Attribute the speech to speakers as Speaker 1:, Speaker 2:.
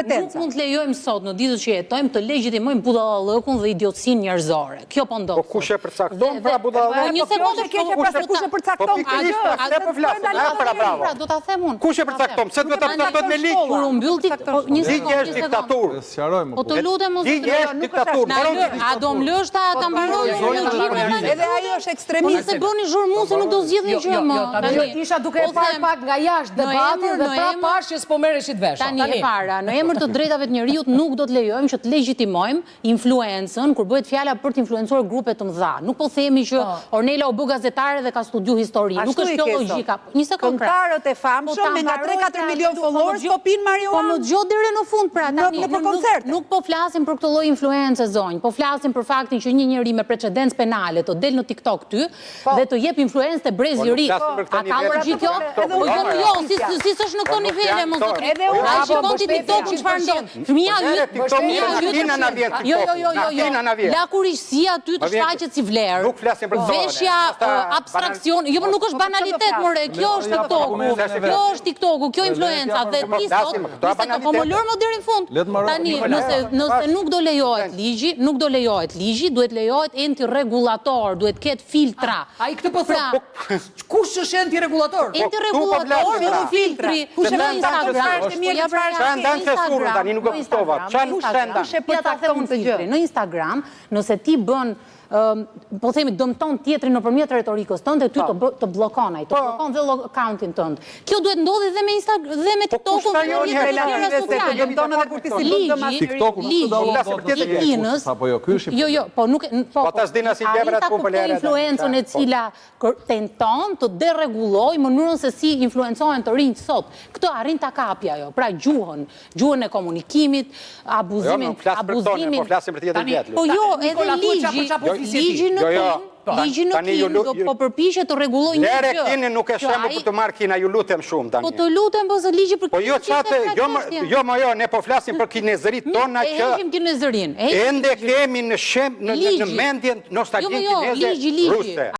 Speaker 1: Nuk mund të lejojmë sot në ditët që jetojmë të legjitimojmë budallëkun dhe idiotësinë njerëzore. Kjo po ndodh.
Speaker 2: Po kush e përcakton pra budallëkun?
Speaker 1: Një sekondë
Speaker 3: kush e përcakton?
Speaker 2: Po bravo.
Speaker 1: Do ta them unë.
Speaker 2: Kush e përcakton? Pse duhet ta përcakton me ligj?
Speaker 1: Kur u mbyll një sekondë.
Speaker 2: Ligji është diktaturë.
Speaker 1: Po të lutem mos.
Speaker 2: Ligji është diktaturë.
Speaker 1: A do mlësh ta mbaroj?
Speaker 3: Edhe ajo është ekstremiste.
Speaker 1: Se bëni zhurmuese nuk do zgjidhni gjë më.
Speaker 4: Isha duke e parë pak nga jashtë debatin dhe pra pash që s'po merreshit vesh.
Speaker 1: Tani e para, në emër të drejtave të njerëzit nuk do të lejojmë që të legjitimojmë influencën kur bëhet fjala për të influencuar grupe të mëdha. Nuk po themi që Ornela u bë gazetare dhe ka studiu histori. Nuk është kjo logjika. Një sekondë.
Speaker 3: Këngëtarët e famshëm me nga 3-4 milion followers po pinë marijuanë.
Speaker 1: Po më dëgjoj deri në fund pra tani.
Speaker 3: Në koncerte.
Speaker 1: Nuk po flasim për këtë lloj influencë zonjë, po flasim për faktin që një njeri me precedencë penale të del në TikTok ty dhe të jep influencë të brezi i ri. A ka logjikë kjo? Jo, si s'është në këto nivele mos do të. Ai shikon ti TikTok çfarë ndon. Fëmia yt. Jo. La kuriqësia aty të shfaqet si vlerë.
Speaker 2: Nuk flasim për zonë.
Speaker 1: Veshja abstraksion. Jo, nuk është banalitet, more. Kjo është TikToku. Kjo është TikToku, kjo influenca dhe ti sot. Po më lër më deri në fund. Tani, nëse nuk do lejohet ligji, duhet lejohet antirregulator, duhet ketë filtra.
Speaker 4: Ai këtë po thon. Kush është antirregulator?
Speaker 1: Antirregulator është filtri. Kush e Instagram është mirë
Speaker 2: çfarë ndan censurën tani nuk e kuptova.
Speaker 1: Në Instagram, nëse ti bën po themi dëmton tjetrin nëpërmjet retorikës tënde, ty të bllokon ai, të bllokon dhe accountin tënd. Kjo duhet ndodhi dhe me Instagram dhe me TikTokun dhe me tjera sociale.
Speaker 3: Dëmton edhe kur ti si bën dëm
Speaker 1: ligji. Jo, po nuk
Speaker 2: po ta s'dina si gjebrat ku po lere.
Speaker 1: Influencën e cila tenton të derregullojë mënyrën se si influencohen të rinjt sot. Këtë arrin ta kapi ajo. Pra gjuhën e komunikimit, abuzimin.
Speaker 2: Po flasim për tjetër vjet.
Speaker 1: Po jo, edhe ligji në kinë po përpiqet të rregullojë një gjë.
Speaker 2: Lere kini nuk e shemë për të marrë kina, ju lutem shumë tani.
Speaker 1: Po të lutem, po se ligji për
Speaker 2: po jo çate, jo, ne po flasim për kinezërit tona që...
Speaker 1: E heqim kinezërin.
Speaker 2: Ende kemi në mendjen nostalgjin kineze ruse.